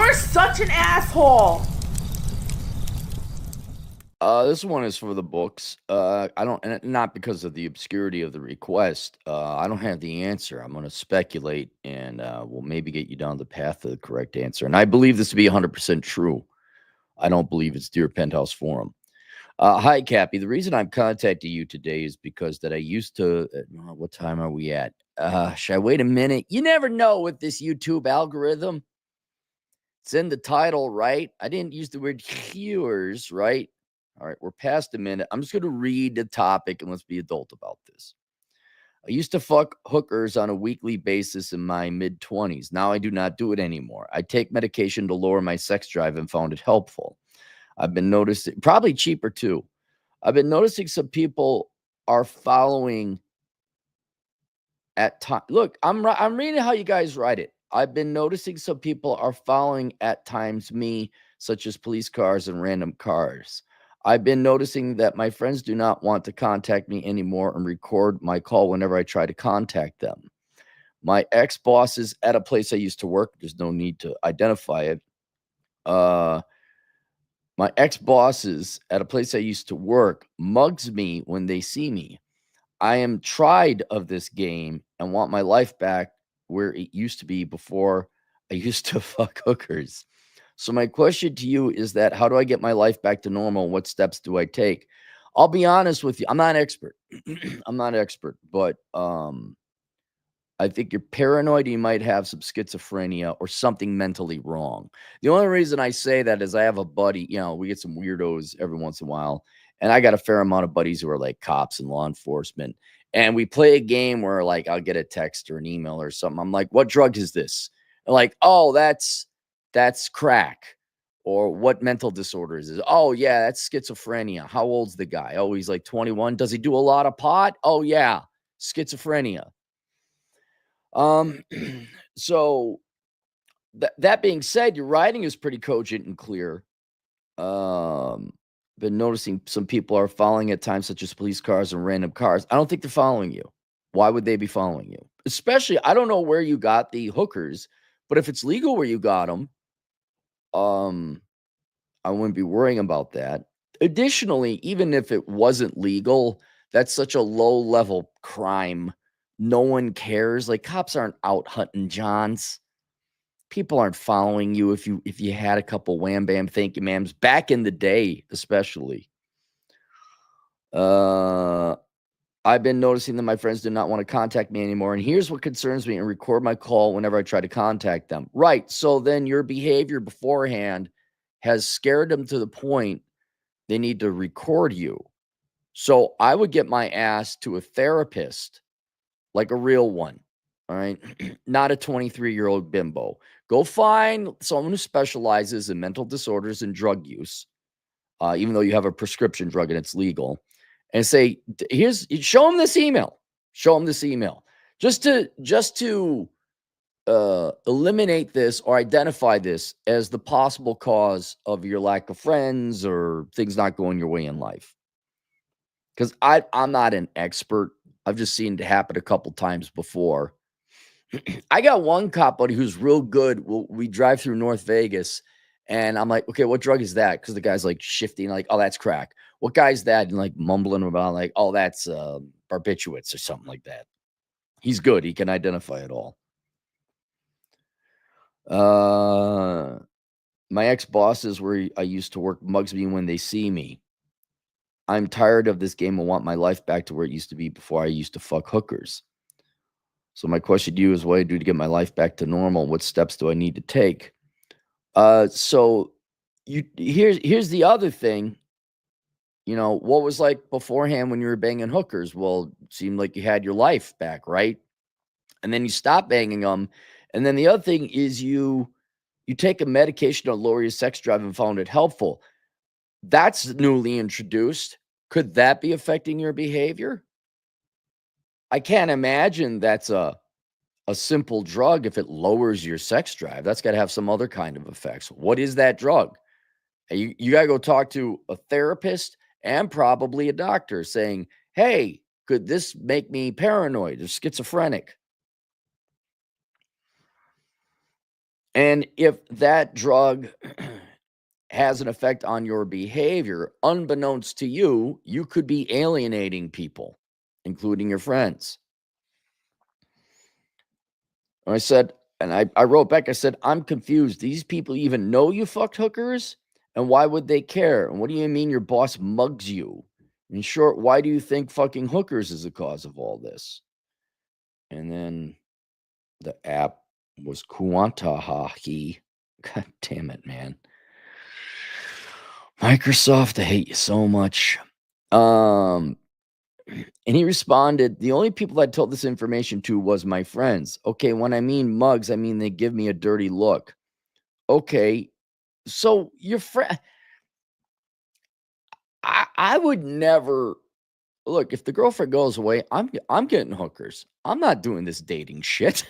You're such an asshole. This one is for the books. I don't, and not because of the obscurity of the request. I don't have the answer. I'm going to speculate, and we'll maybe get you down the path of the correct answer. And I believe this to be 100% true. I don't believe it's Dear Penthouse Forum. Hi, Cappy. The reason I'm contacting you today is because that I used to. What time are we at? Should I wait a minute? You never know with this YouTube algorithm. It's in the title, right? I didn't use the word cures, right? All right, we're past a minute. I'm just going to read the topic and let's be adult about this. I used to fuck hookers on a weekly basis in my mid 20s. Now I do not do it anymore. I take medication to lower my sex drive and found it helpful. I've been noticing, probably cheaper too. I've been noticing some people are following at time. Look, I'm reading how you guys write it. I've been noticing some people are following at times me, such as police cars and random cars. I've been noticing that my friends do not want to contact me anymore and record my call whenever I try to contact them. My ex-bosses at a place I used to work, there's no need to identify it. My ex-bosses at a place I used to work mugs me when they see me. I am tried of this game and want my life back where it used to be before I used to fuck hookers. So my question to you is that how do I get my life back to normal? What steps do I take? I'll be honest with you. I'm not an expert. I'm not an expert, but I think you're paranoid. You might have some schizophrenia or something mentally wrong. The only reason I say that is I have a buddy, we get some weirdos every once in a while. And I got a fair amount of buddies who are like cops and law enforcement. And we play a game where like I'll get a text or an email or something. I'm like, what drug is this? And like, oh, that's crack. Or what mental disorder is this? Oh, yeah, that's schizophrenia. How old's the guy? Oh, he's like 21. Does he do a lot of pot? Oh, yeah, schizophrenia. So that being said, your writing is pretty cogent and clear. Been noticing some people are following at times, such as police cars and random cars. I don't think they're following you. Why would they be following you? Especially, I don't know where you got the hookers, but if it's legal where you got them, I wouldn't be worrying about that. Additionally, even if it wasn't legal, that's such a low level crime. No one cares. Like cops aren't out hunting Johns. People aren't following you if you had a couple wham bam thank you ma'ams back in the day, especially. I've been noticing that my friends do not want to contact me anymore. And here's what concerns me and record my call whenever I try to contact them. Right. So then your behavior beforehand has scared them to the point they need to record you. So I would get my ass to a therapist, like a real one. All right. Not a 23-year-old bimbo. Go find someone who specializes in mental disorders and drug use, even though you have a prescription drug and it's legal, and say, show them this email. Show them this email. Just to eliminate this or identify this as the possible cause of your lack of friends or things not going your way in life. Because I'm not an expert. I've just seen it happen a couple times before. I got one cop buddy who's real good. We drive through North Vegas, and I'm like, okay, what drug is that? Because the guy's like shifting, like, oh, that's crack. What guy's that? And like mumbling about, like, oh, that's barbiturates or something like that. He's good. He can identify it all. My ex-bosses where I used to work mugs me when they see me. I'm tired of this game and want my life back to where it used to be before I used to fuck hookers. So my question to you is, what do I do to get my life back to normal? What steps do I need to take? So here's the other thing. What was like beforehand when you were banging hookers? Well, it seemed like you had your life back, right? And then you stop banging them. And then the other thing is you take a medication to lower your sex drive and found it helpful. That's newly introduced. Could that be affecting your behavior? I can't imagine that's a simple drug if it lowers your sex drive. That's got to have some other kind of effects. What is that drug? You got to go talk to a therapist and probably a doctor saying, hey, could this make me paranoid or schizophrenic? And if that drug has an effect on your behavior, unbeknownst to you, you could be alienating people, including your friends. And I said, and I wrote back, I said, I'm confused. These people even know you fucked hookers? And why would they care? And what do you mean your boss mugs you? In short, why do you think fucking hookers is the cause of all this? And then the app was Kuantahahi. God damn it, man. Microsoft, I hate you so much. And he responded, the only people I told this information to was my friends. Okay, when I mean mugs, I mean they give me a dirty look. Okay, so your friend, I would never look if the girlfriend goes away. I'm getting hookers. I'm not doing this dating shit.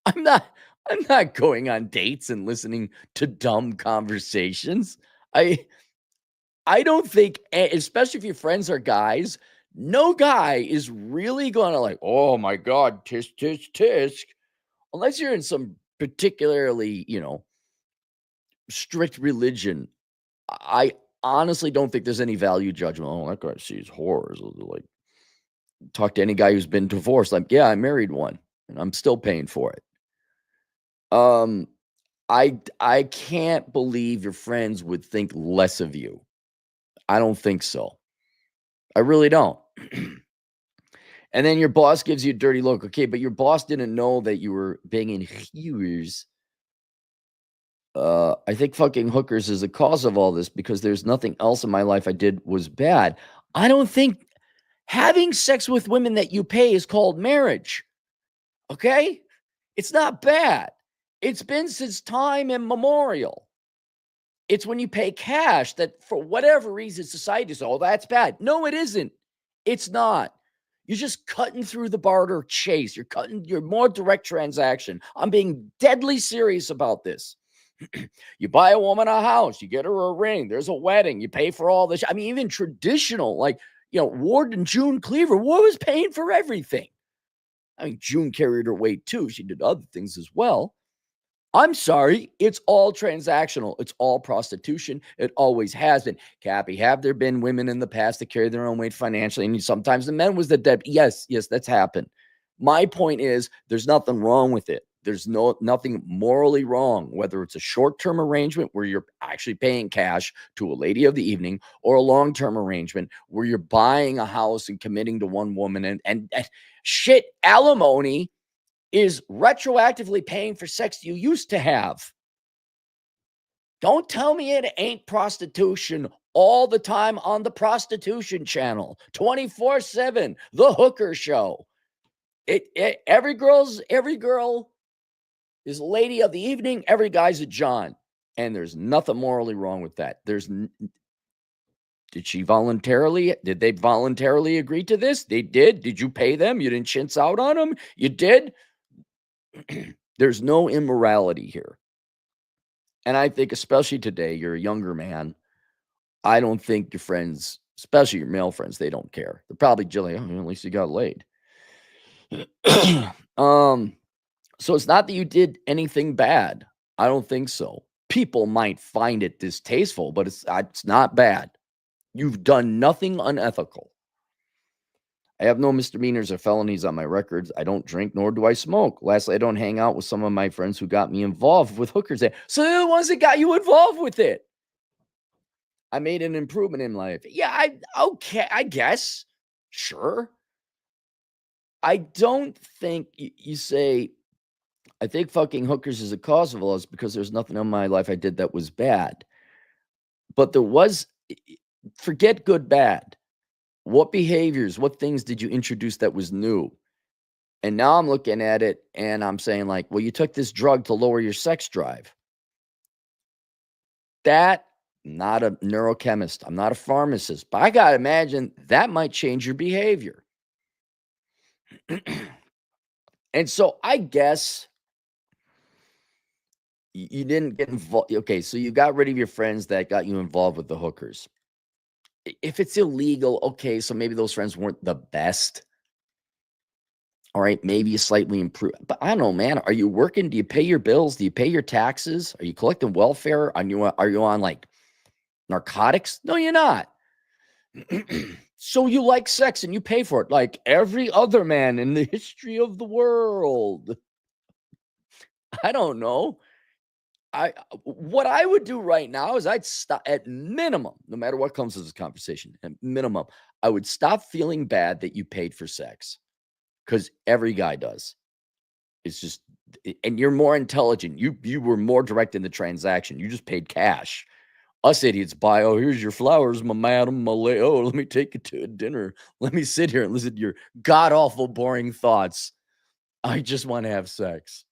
I'm not I'm not going on dates and listening to dumb conversations. I don't think, especially if your friends are guys, no guy is really gonna like, oh my god, tisk tisk tisk, unless you're in some particularly, strict religion. I honestly don't think there's any value judgment. Oh, that guy sees horrors. Like, talk to any guy who's been divorced. Like, yeah, I married one, and I'm still paying for it. Um, I can't believe your friends would think less of you. I don't think so. I really don't. And then your boss gives you a dirty look. Okay, but your boss didn't know that you were banging hookers. I think fucking hookers is the cause of all this because there's nothing else in my life I did was bad. I don't think having sex with women that you pay is called marriage. Okay? It's not bad. It's been since time immemorial. It's when you pay cash that for whatever reason society says, oh, that's bad. No, it isn't. It's not. You're just cutting through the barter chase. You're more direct transaction. I'm being deadly serious about this. You buy a woman a house, you get her a ring, there's a wedding, you pay for all this. I mean, even traditional, like, Ward and June Cleaver, Ward was paying for everything. I mean, June carried her weight too. She did other things as well. I'm sorry, it's all transactional. It's all prostitution. It always has been. Cappy, have there been women in the past that carry their own weight financially? And sometimes the men was the debt. Yes, that's happened. My point is there's nothing wrong with it. There's nothing morally wrong, whether it's a short-term arrangement where you're actually paying cash to a lady of the evening or a long-term arrangement where you're buying a house and committing to one woman and shit, alimony is retroactively paying for sex you used to have. Don't tell me it ain't prostitution all the time on the prostitution channel, 24/7, the hooker show. Every girl is a lady of the evening, every guy's a John, and there's nothing morally wrong with that. Did they voluntarily agree to this? They did. Did you pay them? You didn't chintz out on them? You did? There's no immorality here. And I think, especially today, you're a younger man. I don't think your friends, especially your male friends, they don't care. They're probably just like, oh, at least you got laid. So it's not that you did anything bad. I don't think so. People might find it distasteful, but it's not bad. You've done nothing unethical. I have no misdemeanors or felonies on my records. I don't drink, nor do I smoke. Lastly, I don't hang out with some of my friends who got me involved with hookers. So they're the ones that got you involved with it. I made an improvement in life. Yeah, okay, I guess. Sure. I don't think you say, I think fucking hookers is a cause of all this because there's nothing in my life I did that was bad. But there was, forget good, bad. What behaviors, what things did you introduce that was new? And now I'm looking at it and I'm saying, like, well, you took this drug to lower your sex drive. That, not a neurochemist. I'm not a pharmacist, but I got to imagine that might change your behavior. And so I guess you didn't get involved. Okay, so you got rid of your friends that got you involved with the hookers. If it's illegal, okay, so maybe those friends weren't the best. All right, maybe you slightly improve. But I don't know, man. Are you working? Do you pay your bills? Do you pay your taxes? Are you collecting welfare? Are you on like narcotics? No, you're not. So you like sex and you pay for it like every other man in the history of the world. I don't know. What I would do right now is I'd stop at minimum, no matter what comes to this conversation, at minimum, I would stop feeling bad that you paid for sex because every guy does. It's just, and you're more intelligent. You were more direct in the transaction. You just paid cash. Us idiots buy, oh, here's your flowers, my madam, my oh, let me take you to a dinner. Let me sit here and listen to your god awful boring thoughts. I just want to have sex.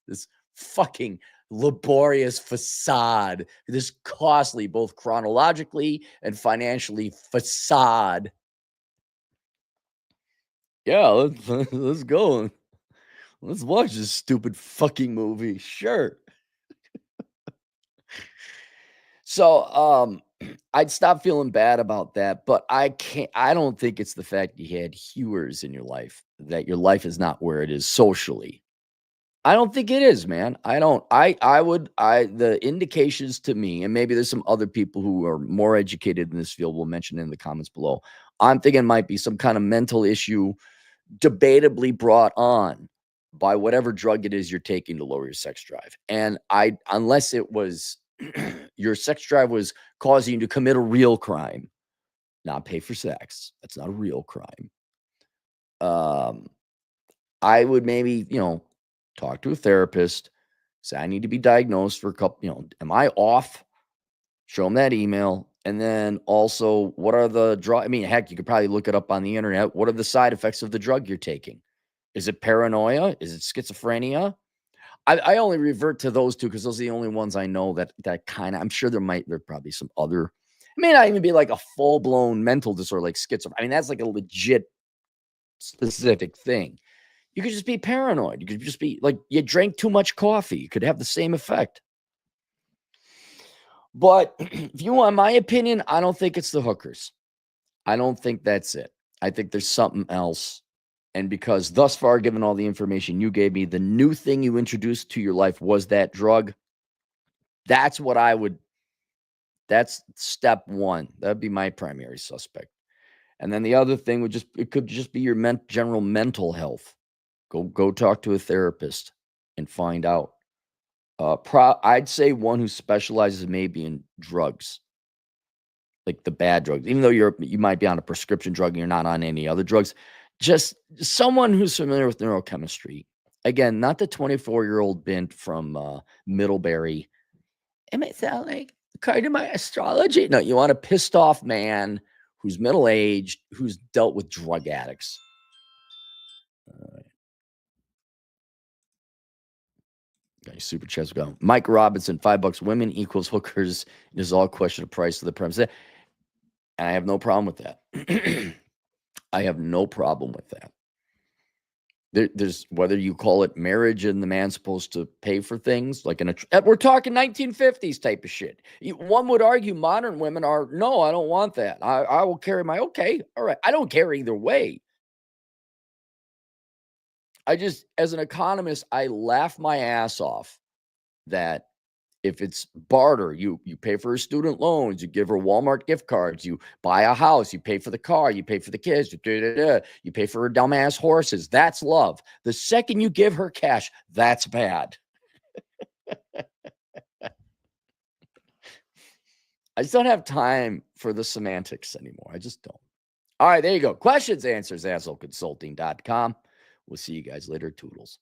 This fucking laborious facade, this costly, both chronologically and financially facade. Yeah, let's go. Let's watch this stupid fucking movie. Sure. So, I'd stop feeling bad about that, but I don't think it's the fact you had hewers in your life, that your life is not where it is socially. I don't think it is, man. I don't. I would the indications to me, and maybe there's some other people who are more educated in this field, we'll mention in the comments below. I'm thinking it might be some kind of mental issue debatably brought on by whatever drug it is you're taking to lower your sex drive. And unless it was your sex drive was causing you to commit a real crime, not pay for sex. That's not a real crime. I would maybe, talk to a therapist, say I need to be diagnosed for a couple, am I off? Show them that email. And then also, what are the drug? I mean, heck, you could probably look it up on the internet. What are the side effects of the drug you're taking? Is it paranoia? Is it schizophrenia? I only revert to those two because those are the only ones I know that kind of. I'm sure there probably some other. It may not even be like a full blown mental disorder like schizophrenia. I mean, that's like a legit specific thing. You could just be paranoid. You could just be like you drank too much coffee. You could have the same effect. But if you want my opinion, I don't think it's the hookers. I don't think that's it. I think there's something else. And because thus far, given all the information you gave me, the new thing you introduced to your life was that drug. That's what that's step one. That'd be my primary suspect. And then the other thing it could just be your general mental health. Go talk to a therapist and find out. I'd say one who specializes maybe in drugs, like the bad drugs, even though you might be on a prescription drug and you're not on any other drugs. Just someone who's familiar with neurochemistry. Again, not the 24-year-old bint from Middlebury. It might sound like kind of my astrology. No, you want a pissed off man who's middle aged, who's dealt with drug addicts. Okay, super chats go. Mike Robinson, $5. Women equals hookers. It is all a question of price of the premise. And I have no problem with that. I have no problem with that. There's whether you call it marriage and the man's supposed to pay for things like we're talking 1950s type of shit. One would argue modern women are, no, I don't want that. I will carry okay. All right. I don't care either way. As an economist, I laugh my ass off that if it's barter, you pay for her student loans, you give her Walmart gift cards, you buy a house, you pay for the car, you pay for the kids, you pay for her dumbass horses. That's love. The second you give her cash, that's bad. I just don't have time for the semantics anymore. I just don't. All right, there you go. Questions, answers, assholeconsulting.com. We'll see you guys later. Toodles.